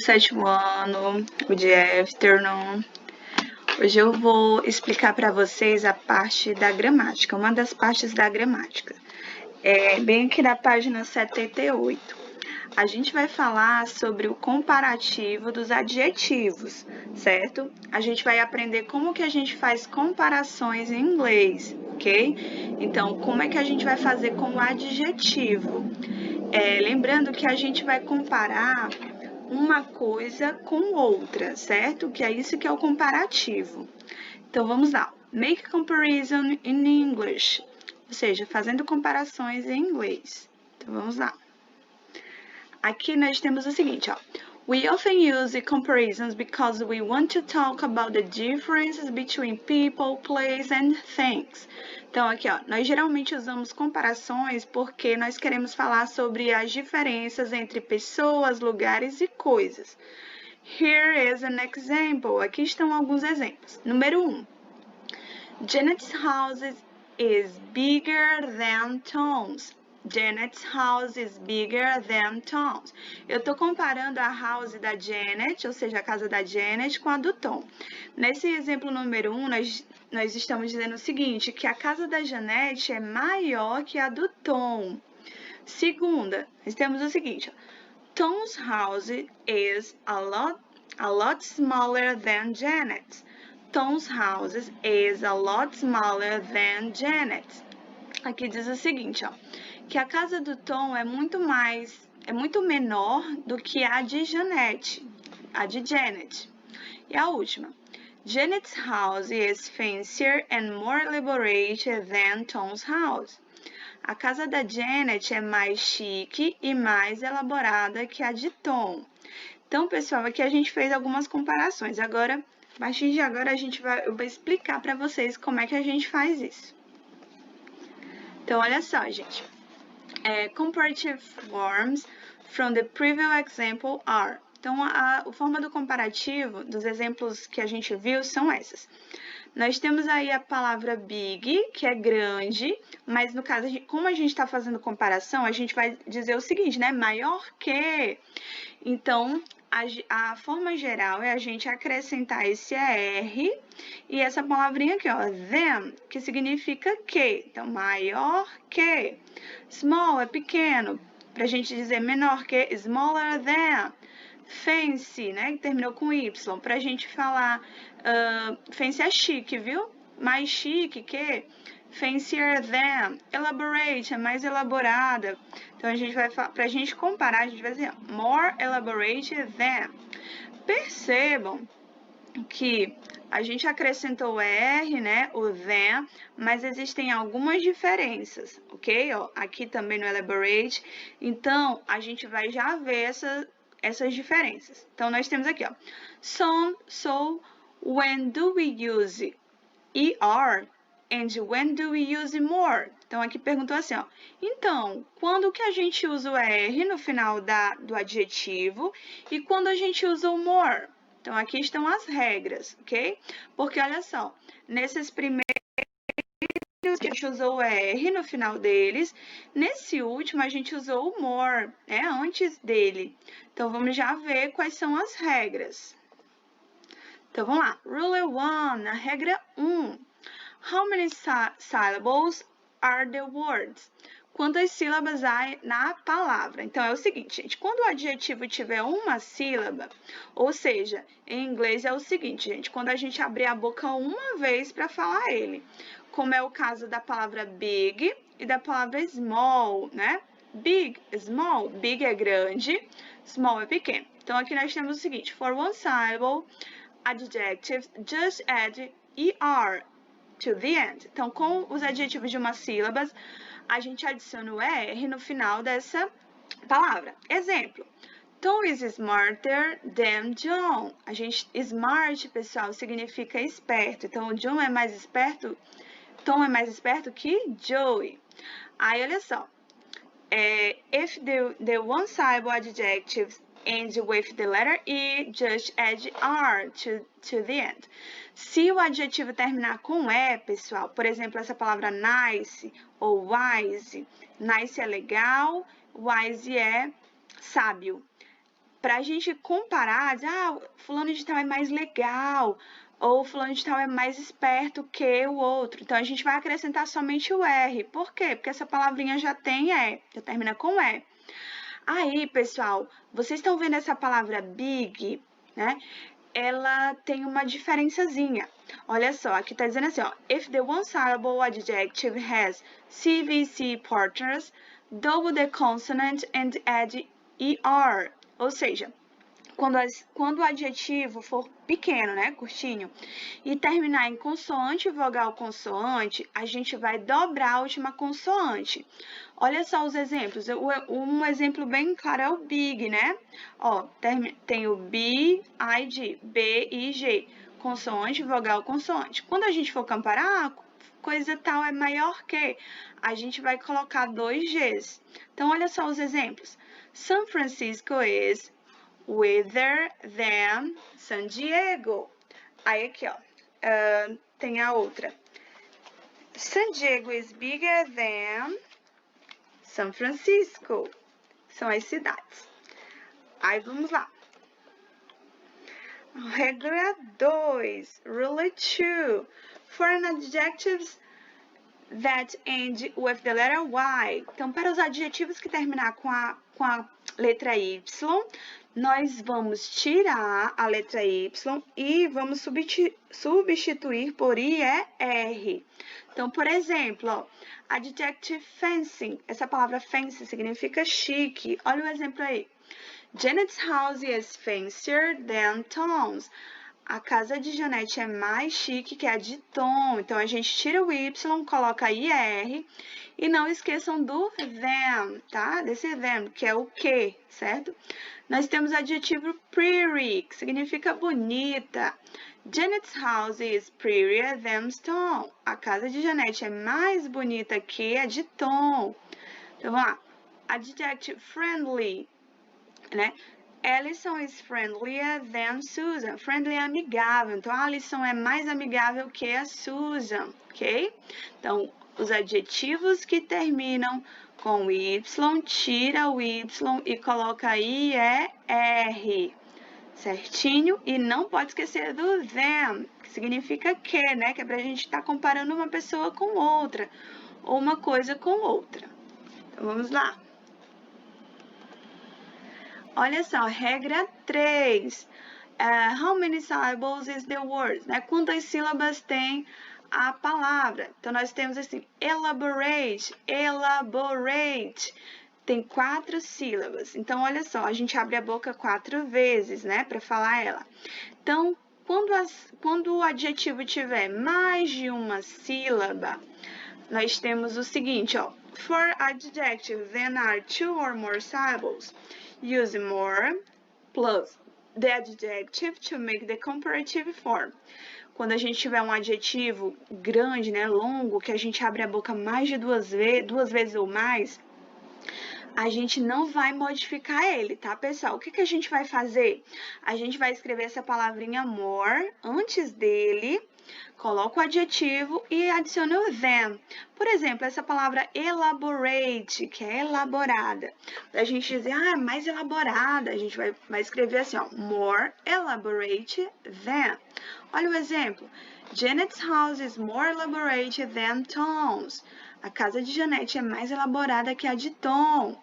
sétimo ano, good afternoon. Hoje eu vou explicar para vocês a parte da gramática, uma das partes da gramática. Bem aqui na página 78. A gente vai falar sobre o comparativo dos adjetivos, certo? A gente vai aprender como que a gente faz comparações em inglês, ok? Então, como é que a gente vai fazer com o adjetivo? Lembrando que a gente vai comparar uma coisa com outra, certo? Que é isso que é o comparativo. Então, vamos lá. Make a comparison in English. Ou seja, fazendo comparações em inglês. Então, vamos lá. Aqui nós temos o seguinte, ó. We often use comparisons because we want to talk about the differences between people, place, and things. Então, aqui, ó, nós geralmente usamos comparações porque nós queremos falar sobre as diferenças entre pessoas, lugares e coisas. Here is an example. Aqui estão alguns exemplos. Número 1. Janet's house is bigger than Tom's. Janet's house is bigger than Tom's. Eu estou comparando a house da Janet, ou seja, a casa da Janet, com a do Tom. Nesse exemplo número 1, nós estamos dizendo o seguinte, que a casa da Janet é maior que a do Tom. Segunda, nós temos o seguinte, Tom's house is a lot smaller than Janet's. Tom's house is a lot smaller than Janet's. Aqui diz o seguinte, ó, que a casa do Tom é muito menor do que a de Janet. E a última, Janet's house is fancier and more elaborate than Tom's house. A casa da Janet é mais chique e mais elaborada que a de Tom. Então, pessoal, aqui a gente fez algumas comparações. Agora, a partir de agora, eu vou explicar para vocês como é que a gente faz isso. Então, olha só, gente. Comparative forms from the previous example are. Então, a forma do comparativo dos exemplos que a gente viu são essas. Nós temos aí a palavra big, que é grande, mas no caso, como a gente está fazendo comparação, a gente vai dizer o seguinte, né? Maior que. Então, a forma geral é a gente acrescentar esse R e essa palavrinha aqui, ó, than, que significa que. Então, maior que. Small é pequeno, para a gente dizer menor que, smaller than. Fancy, né, que terminou com Y, para a gente falar, fancy é chique, viu? Mais chique que. Fancier than, elaborate, é mais elaborada. Então, a gente vai falar, para a gente comparar, a gente vai dizer more elaborate than. Percebam que a gente acrescentou o R, né, o than, mas existem algumas diferenças, ok? Ó, aqui também no elaborate. Então, a gente vai ver essas diferenças. Então, nós temos aqui, ó, so, when do we use ER? And when do we use more? Então, aqui perguntou assim, ó. Então, quando que a gente usa o R no final do adjetivo e quando a gente usa o more? Então, aqui estão as regras, ok? Porque, olha só, nesses primeiros que a gente usou o R no final deles, nesse último a gente usou o more, né, antes dele. Então, vamos já ver quais são as regras. Então, vamos lá. Rule 1, a regra 1. How many syllables are the words? Quantas sílabas há na palavra? Então, é o seguinte, gente. Quando o adjetivo tiver uma sílaba, ou seja, em inglês é o seguinte, gente. Quando a gente abrir a boca uma vez para falar ele. Como é o caso da palavra big e da palavra small, né? Big, small. Big é grande, small é pequeno. Então, aqui nós temos o seguinte. For one syllable, adjectives, just add ER. To the end. Então, com os adjetivos de uma sílaba, a gente adiciona o R no final dessa palavra. Exemplo. Tom is smarter than John. Smart, pessoal, significa esperto. Então, Tom é mais esperto que Joey. Aí, olha só. If the one syllable adjectives ends with the letter E, just add R to the end. Se o adjetivo terminar com E, pessoal, por exemplo, essa palavra nice ou wise. Nice é legal, wise é sábio. Para a gente comparar, dizer, fulano de tal é mais legal, ou fulano de tal é mais esperto que o outro. Então, a gente vai acrescentar somente o R. Por quê? Porque essa palavrinha já tem E, já termina com E. Aí, pessoal, vocês estão vendo essa palavra big, né? Ela tem uma diferençazinha. Olha só, aqui tá dizendo assim, ó. If the one-syllable adjective has CVC partners, double the consonant and add ER. Ou seja, quando o adjetivo for pequeno, né, curtinho, e terminar em consoante, vogal, consoante, a gente vai dobrar a última consoante. Olha só os exemplos. Um exemplo bem claro é o big, né? Ó, tem o B, I, G, B, I, G, consoante, vogal, consoante. Quando a gente for comparar, coisa tal é maior que, a gente vai colocar 2 Gs. Então, olha só os exemplos. San Francisco is weather than San Diego. Aí aqui, ó, tem a outra. San Diego is bigger than San Francisco. São as cidades. Aí vamos lá. Regra 2. Rule 2. For an adjectives that end with the letter Y. Então, para os adjetivos que terminar com a letra Y, nós vamos tirar a letra Y e vamos substituir por IER. Então, por exemplo, ó, adjective fancy. Essa palavra fancy significa chique. Olha o exemplo aí. Janet's house is fancier than Tom's. A casa de Janete é mais chique que a de Tom. Então, a gente tira o Y, coloca IR. E não esqueçam do them, tá? Desse them, que é o que, certo? Nós temos o adjetivo pretty, que significa bonita. Janet's house is prettier than Tom. A casa de Janete é mais bonita que a de Tom. Então, vamos lá. Adjective friendly, né? Alison is friendlier than Susan. Friendly é amigável. Então, a Alison é mais amigável que a Susan, ok? Então, os adjetivos que terminam com Y, tira o Y e coloca IER, certinho? E não pode esquecer do them, que significa que, né? Que é pra gente estar comparando uma pessoa com outra, ou uma coisa com outra. Então, vamos lá. Olha só, regra 3. How many syllables is the word? Né? Quantas sílabas tem a palavra? Então, nós temos assim, elaborate, elaborate. Tem 4 sílabas. Então, olha só, a gente abre a boca 4 vezes, né, para falar ela. Então, quando o adjetivo tiver mais de uma sílaba, nós temos o seguinte, ó. For adjectives that are 2 or more syllables, use more plus the adjective to make the comparative form. Quando a gente tiver um adjetivo grande, né, longo, que a gente abre a boca mais de duas vezes ou mais, a gente não vai modificar ele, tá, pessoal? O que a gente vai fazer? A gente vai escrever essa palavrinha more antes dele, coloca o adjetivo e adiciona o them. Por exemplo, essa palavra elaborate, que é elaborada. Pra gente dizer, é mais elaborada, a gente vai escrever assim, ó, more elaborate than. Olha o exemplo. Janet's house is more elaborate than Tom's. A casa de Janete é mais elaborada que a de Tom.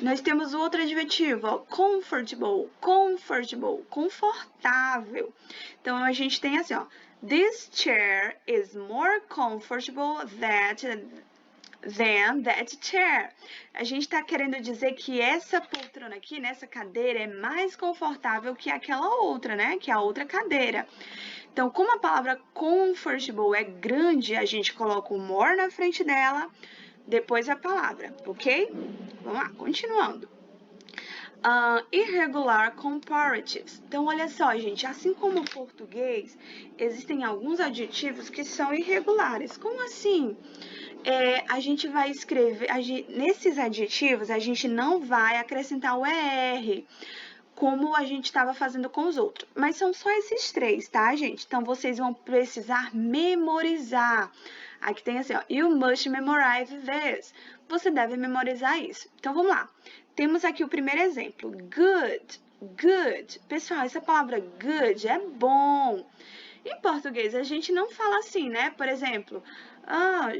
Nós temos o outro adjetivo, ó, comfortable, comfortable, confortável. Então, a gente tem assim, ó, this chair is more comfortable than that chair. A gente está querendo dizer que essa poltrona aqui, nessa cadeira, é mais confortável que aquela outra, né? Que a outra cadeira. Então, como a palavra comfortable é grande, a gente coloca o more na frente dela, depois a palavra, ok? Vamos lá, continuando. Irregular comparatives. Então, olha só, gente, assim como o português, existem alguns adjetivos que são irregulares. Como assim? A gente vai escrever, nesses adjetivos, a gente não vai acrescentar o ER, como a gente estava fazendo com os outros. Mas são só esses 3, tá, gente? Então, vocês vão precisar memorizar. Aqui tem assim, ó, you must memorize this. Você deve memorizar isso. Então, vamos lá. Temos aqui o primeiro exemplo. Good. good. Pessoal, essa palavra good é bom. Em português, a gente não fala assim, né? Por exemplo,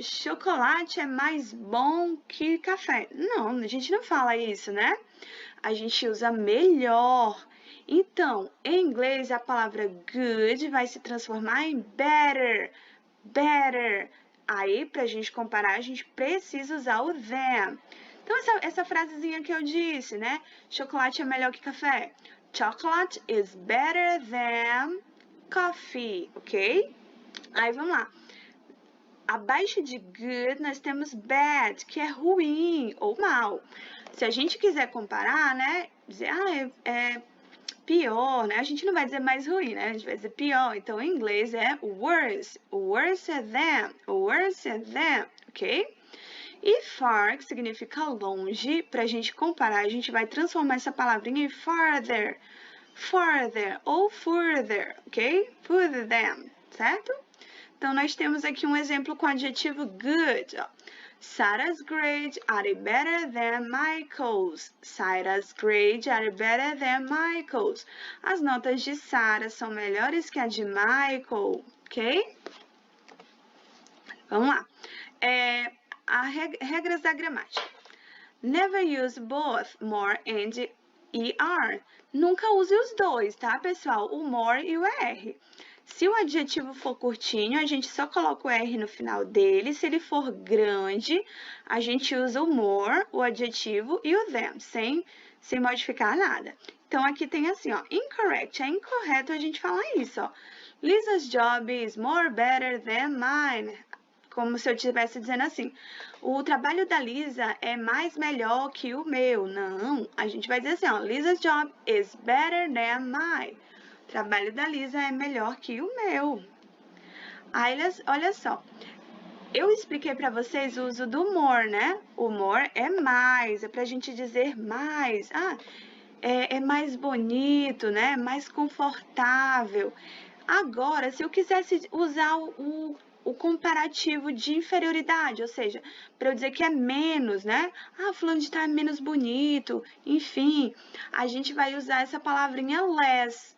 chocolate é mais bom que café. Não, a gente não fala isso, né? A gente usa melhor. Então, em inglês, a palavra good vai se transformar em better. Better. Aí, para a gente comparar, a gente precisa usar o than. Então, essa frasezinha que eu disse, né? Chocolate é melhor que café. Chocolate is better than coffee, ok? Aí, vamos lá. Abaixo de good, nós temos bad, que é ruim ou mal. Se a gente quiser comparar, né? Dizer, é pior, né? A gente não vai dizer mais ruim, né? A gente vai dizer pior. Então, em inglês é worse. Worse than. Worse than, ok? E far, que significa longe, para a gente comparar, a gente vai transformar essa palavrinha em farther. Farther ou further, ok? Further than, certo? Então, nós temos aqui um exemplo com o adjetivo good. Sarah's grades are better than Michael's. Sarah's grades are better than Michael's. As notas de Sarah são melhores que a de Michael, ok? Vamos lá. Regras da gramática. Never use both more and er. Nunca use os dois, tá, pessoal? O more e o er. Se o adjetivo for curtinho, a gente só coloca o R no final dele. Se ele for grande, a gente usa o more, o adjetivo, e o than, sem modificar nada. Então, aqui tem assim, ó, incorrect. É incorreto a gente falar isso, ó. Lisa's job is more better than mine. Como se eu estivesse dizendo assim, o trabalho da Lisa é mais melhor que o meu. Não, a gente vai dizer assim, ó, Lisa's job is better than mine. O trabalho da Lisa é melhor que o meu. Aí, olha só, eu expliquei para vocês o uso do more, né? O more é mais, é para a gente dizer mais. É mais bonito, né? Mais confortável. Agora, se eu quisesse usar o comparativo de inferioridade, ou seja, para eu dizer que é menos, né? Fulano de tal é menos bonito, enfim, a gente vai usar essa palavrinha less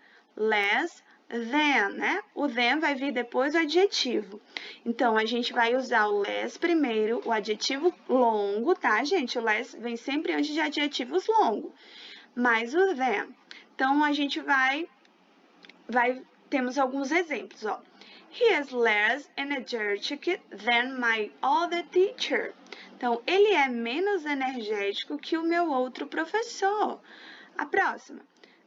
than, né? O than vai vir depois do adjetivo. Então, a gente vai usar o less primeiro, o adjetivo longo, tá, gente? O less vem sempre antes de adjetivos longos, mais o than. Então, a gente temos alguns exemplos, ó. He is less energetic than my other teacher. Então, ele é menos energético que o meu outro professor. A próxima.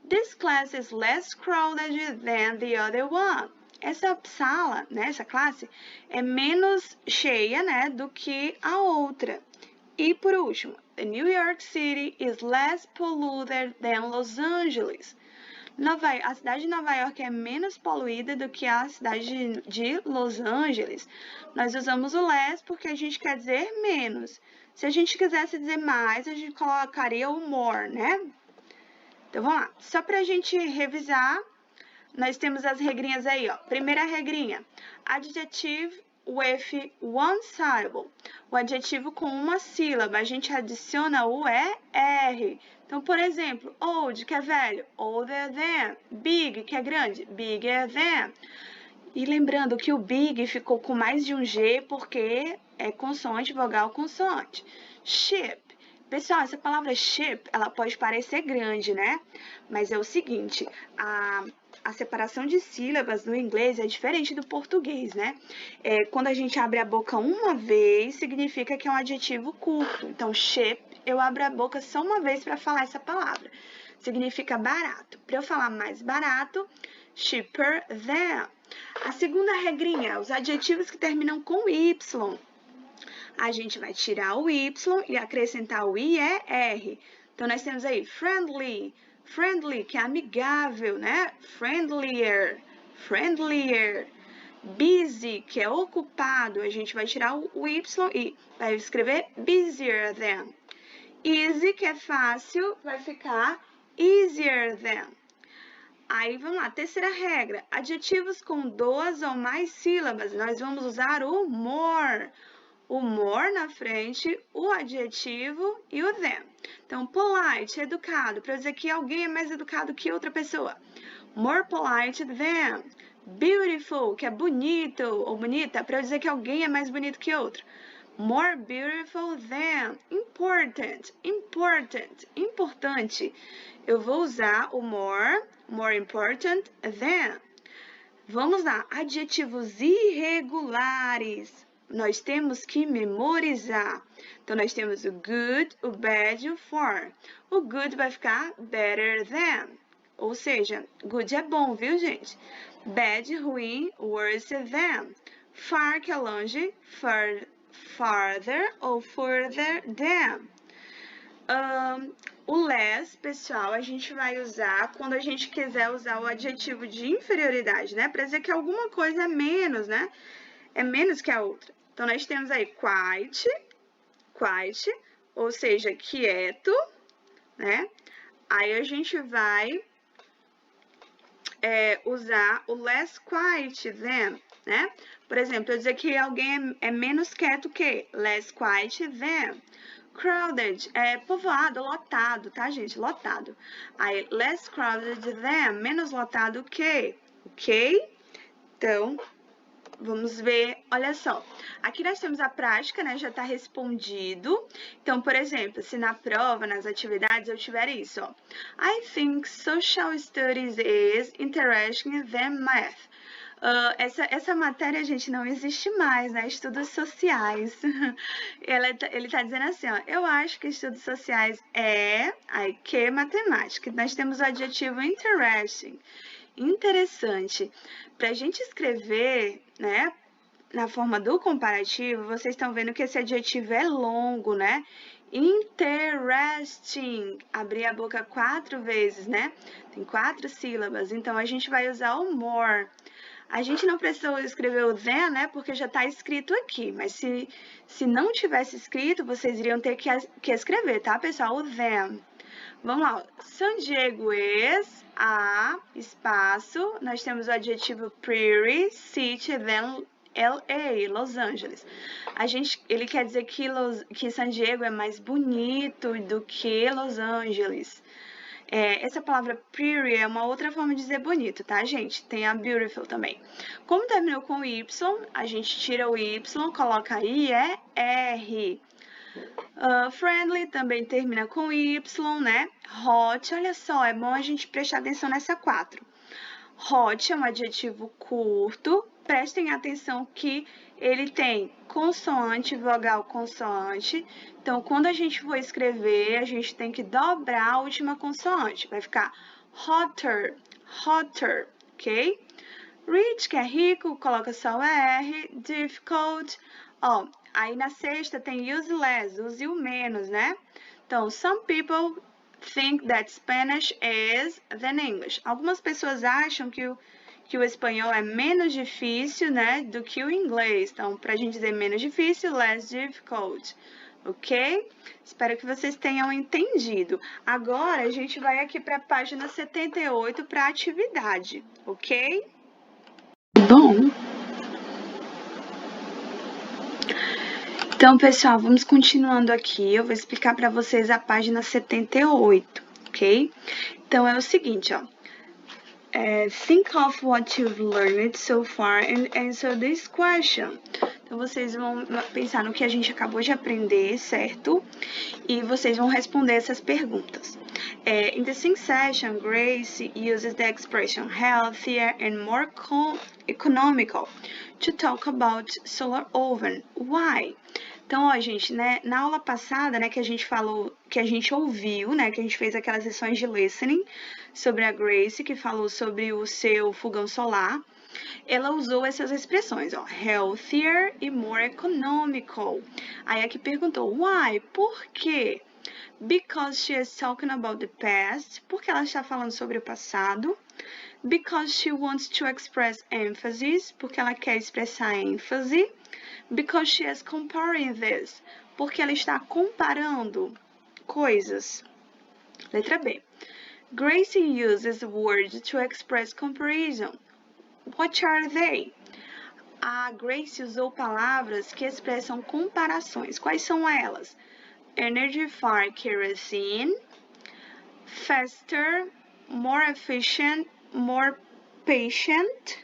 This class is less crowded than the other one. Essa sala, né, essa classe, é menos cheia, né, do que a outra. E por último, the New York City is less polluted than Los Angeles. A cidade de Nova York é menos poluída do que a cidade de Los Angeles. Nós usamos o less porque a gente quer dizer menos. Se a gente quisesse dizer mais, a gente colocaria o more, né? Então, vamos lá. Só para a gente revisar, nós temos as regrinhas aí, ó. Primeira regrinha, adjective with one syllable. O adjetivo com uma sílaba, a gente adiciona o ER. Então, por exemplo, old, que é velho, older than. Big, que é grande, bigger than. E lembrando que o big ficou com mais de um G porque é consoante, vogal, consoante. Ship. Pessoal, essa palavra ship, ela pode parecer grande, né? Mas é o seguinte, a separação de sílabas no inglês é diferente do português, né? Quando a gente abre a boca uma vez, significa que é um adjetivo curto. Então, ship, eu abro a boca só uma vez para falar essa palavra. Significa barato. Para eu falar mais barato, cheaper than. A segunda regrinha, os adjetivos que terminam com Y. A gente vai tirar o Y e acrescentar o IER. Então, nós temos aí friendly, que é amigável, né? Friendlier. Busy, que é ocupado, a gente vai tirar o Y e vai escrever busier than. Easy, que é fácil, vai ficar easier than. Aí, vamos lá, terceira regra, adjetivos com 2 ou mais sílabas, nós vamos usar o more. o more na frente, o adjetivo e o than. Então, polite, educado, para dizer que alguém é mais educado que outra pessoa. More polite than. Beautiful, que é bonito ou bonita, para dizer que alguém é mais bonito que outro. More beautiful than. Important, important, importante. Eu vou usar o more important than. Vamos lá, adjetivos irregulares. Nós temos que memorizar. Então, nós temos o good, o bad e o for. O good vai ficar better than. Ou seja, good é bom, viu, gente? Bad, ruim, worse than. Far, que é longe, farther ou further than. O less, pessoal, a gente vai usar quando a gente quiser usar o adjetivo de inferioridade, né? Para dizer que alguma coisa é menos, né? É menos que a outra. Então, nós temos aí quiet, ou seja, quieto, né? Aí a gente vai usar o less quiet than, né? Por exemplo, eu dizer que alguém é menos quieto que less quiet than. Crowded é povoado, lotado, tá, gente? Lotado. Aí, less crowded than, menos lotado que, ok? Então, vamos ver, olha só. Aqui nós temos a prática, né? Já está respondido. Então, por exemplo, se na prova, nas atividades, eu tiver isso, ó. I think social studies is interesting than math. Essa matéria, gente, não existe mais, né? Estudos sociais. Ele tá dizendo assim, ó. Eu acho que estudos sociais aí que matemática. Nós temos o adjetivo interesting. Interessante. Para a gente escrever, né, na forma do comparativo, vocês estão vendo que esse adjetivo é longo, né? Interesting. Abrir a boca 4 vezes, né? Tem 4 sílabas. Então, a gente vai usar o more. A gente não precisou escrever o than, né? Porque já está escrito aqui. Mas se não tivesse escrito, vocês iriam ter que escrever, tá, pessoal? O than. Vamos lá. San Diego is espaço. Nós temos o adjetivo pretty, city, then LA, Los Angeles. Ele quer dizer que San Diego é mais bonito do que Los Angeles. Essa palavra pretty é uma outra forma de dizer bonito, tá, gente? Tem a beautiful também. Como terminou com Y, a gente tira o Y, coloca aí, R. Friendly também termina com Y, né? Hot, olha só, é bom a gente prestar atenção nessa 4. Hot é um adjetivo curto. Prestem atenção que ele tem consoante, vogal, consoante. Então, quando a gente for escrever, a gente tem que dobrar a última consoante. Vai ficar hotter, hotter, ok? Rich, que é rico, coloca só o R. Difficult, ó, aí na sexta tem useless, use o menos, né? Então, some people think that Spanish is than English. Algumas pessoas acham que o espanhol é menos difícil, né, do que o inglês. Então, para a gente dizer menos difícil, less difficult, ok? Espero que vocês tenham entendido. Agora, a gente vai aqui para a página 78 para a atividade, ok? Bom. Então, pessoal, vamos continuando aqui. Eu vou explicar para vocês a página 78, ok? Então, é o seguinte, ó. Think of what you've learned so far and answer this question. Então, vocês vão pensar no que a gente acabou de aprender, certo? E vocês vão responder essas perguntas. In the same session, Grace uses the expression healthier and more economical to talk about solar oven. Why? Então, ó, gente, né, na aula passada, né, que a gente falou, que a gente ouviu, né, que a gente fez aquelas sessões de listening sobre a Grace, que falou sobre o seu fogão solar, ela usou essas expressões, ó, healthier e more economical. Aí aqui perguntou, why? Por quê? Because she is talking about the past, porque ela está falando sobre o passado. Because she wants to express emphasis, porque ela quer expressar ênfase. Because she is comparing this, porque ela está comparando coisas. Letra B. Gracie uses words to express comparison. What are they? a Grace usou palavras que expressam comparações. Quais são elas? Energy for kerosene, faster, more efficient, more patient,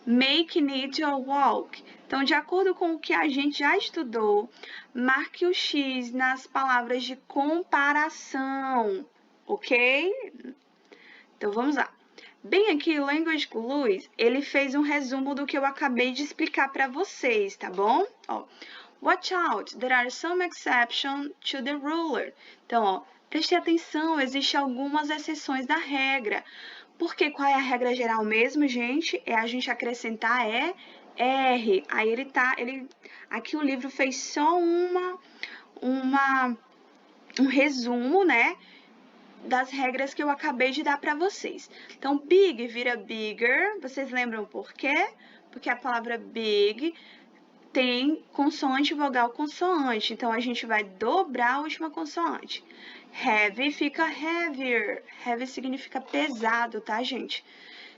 make need or walk. Então, de acordo com o que a gente já estudou, marque o X nas palavras de comparação, ok? Então, vamos lá. Bem aqui, o Language Clues, ele fez um resumo do que eu acabei de explicar para vocês, tá bom? Ó, watch out, there are some exceptions to the ruler. Então, ó, preste atenção, existem algumas exceções da regra. Porque qual é a regra geral mesmo, gente? É a gente acrescentar R. Aí aqui o livro fez só um resumo, né, das regras que eu acabei de dar para vocês. Então, big vira bigger. Vocês lembram por quê? Porque a palavra big tem consoante, vogal, consoante. Então, a gente vai dobrar a última consoante. Heavy fica heavier. Heavy significa pesado, tá, gente?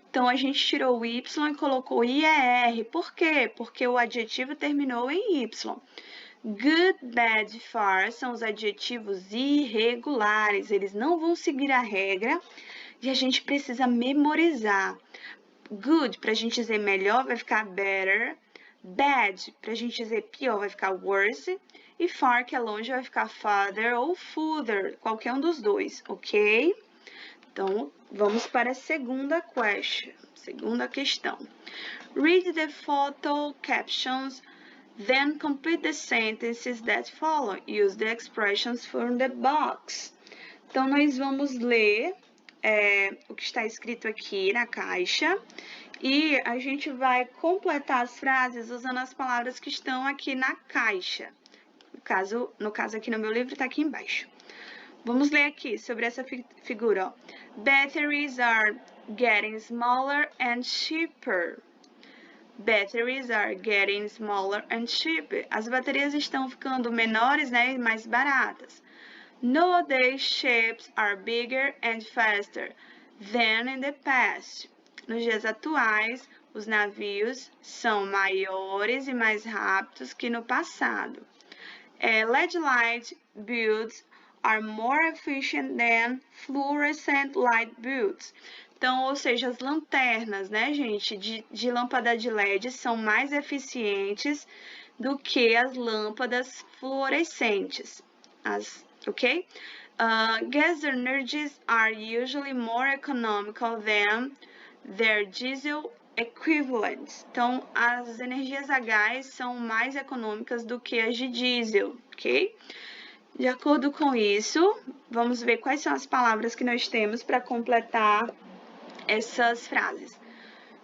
Então, a gente tirou o Y e colocou IER. Por quê? Porque o adjetivo terminou em Y. Good, bad, far são os adjetivos irregulares. Eles não vão seguir a regra e a gente precisa memorizar. Good, para a gente dizer melhor, vai ficar better. Bad, para a gente dizer pior, vai ficar worse. E far, que é longe, vai ficar farther ou further, qualquer um dos dois, ok? Então, vamos para a segunda questão. Read the photo captions, then complete the sentences that follow. Use the expressions from the box. Então, nós vamos ler o que está escrito aqui na caixa e a gente vai completar as frases usando as palavras que estão aqui na caixa. No caso aqui no meu livro, está aqui embaixo. Vamos ler aqui sobre essa figura. Ó. Batteries are getting smaller and cheaper. Batteries are getting smaller and cheaper. As baterias estão ficando menores, né, e mais baratas. Nowadays, ships are bigger and faster than in the past. Nos dias atuais, os navios são maiores e mais rápidos que no passado. LED light bulbs are more efficient than fluorescent light bulbs. Então, ou seja, as lanternas, né, gente, de lâmpada de LED são mais eficientes do que as lâmpadas fluorescentes. Ok? Gas energies are usually more economical than their diesel equivalents. Então, as energias a gás são mais econômicas do que as de diesel, ok? De acordo com isso, vamos ver quais são as palavras que nós temos para completar essas frases.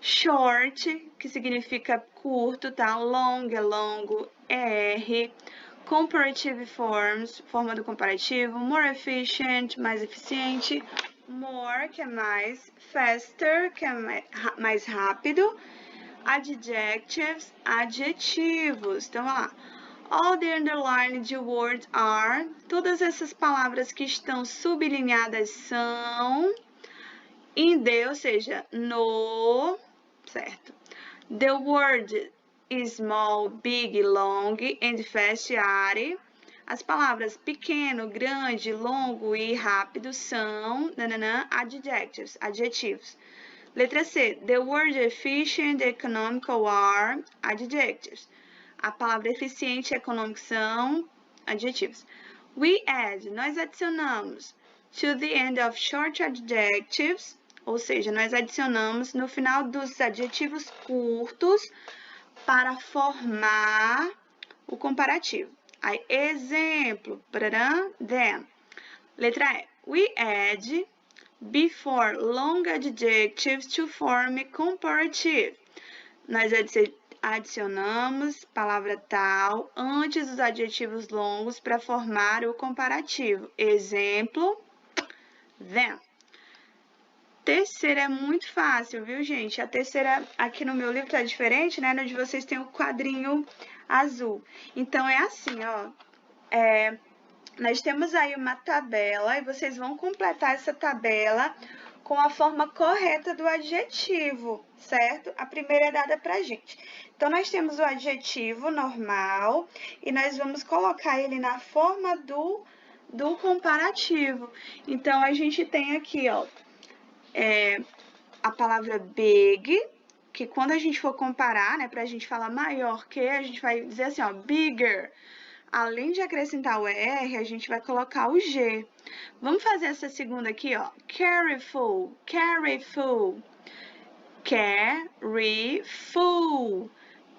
Short, que significa curto, tá? Long é longo, é R. Comparative forms, forma do comparativo. More efficient, mais eficiente. More, que é mais. Faster, que é mais rápido. Adjectives, adjetivos. Então, vamos lá. All the underlined words are. Todas essas palavras que estão sublinhadas são. In the, ou seja, no, certo? The word small, big, long and fast are. As palavras pequeno, grande, longo e rápido são adjectives, adjetivos. Letra C. The word efficient, economical are adjectives. A palavra eficiente e econômico são adjetivos. We add, nós adicionamos. To the end of short adjectives, ou seja, nós adicionamos no final dos adjetivos curtos para formar o comparativo. Aí, exemplo, then. Letra E. We add before long adjectives to form comparative. Nós adicionamos palavra tal antes dos adjetivos longos para formar o comparativo. Exemplo, then. Terceira é muito fácil, viu, gente? A terceira aqui no meu livro tá diferente, né? No de vocês tem o quadrinho azul. Então, é assim, ó. Nós temos aí uma tabela e vocês vão completar essa tabela com a forma correta do adjetivo, certo? A primeira é dada pra gente. Então, nós temos o adjetivo normal e nós vamos colocar ele na forma do comparativo. Então, a gente tem aqui, ó, a palavra big, que quando a gente for comparar, né, pra gente falar maior que, a gente vai dizer assim, ó, bigger. Além de acrescentar o R, a gente vai colocar o G. Vamos fazer essa segunda aqui, ó. Careful, careful. Careful.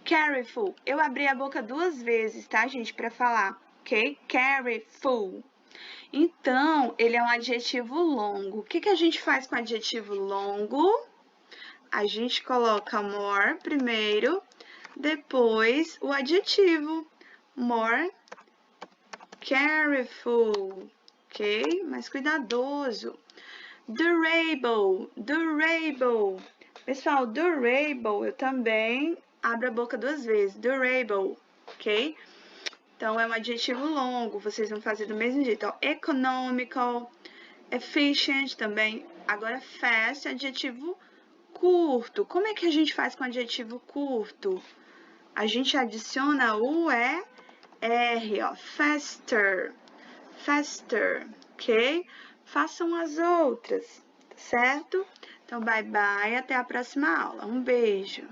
Careful. Eu abri a boca 2 vezes, tá, gente, para falar, ok? Careful. Então, ele é um adjetivo longo. O que a gente faz com adjetivo longo? A gente coloca more primeiro, depois o adjetivo. More careful, ok? Mais cuidadoso. Durable, durable. Pessoal, durable, eu também abro a boca 2 vezes. Durable, ok? Então, é um adjetivo longo, vocês vão fazer do mesmo jeito. Ó. Economical, efficient também. Agora, fast, adjetivo curto. Como é que a gente faz com adjetivo curto? A gente adiciona o R, ó, faster, faster, ok? Façam as outras, certo? Então, bye bye, até a próxima aula. Um beijo!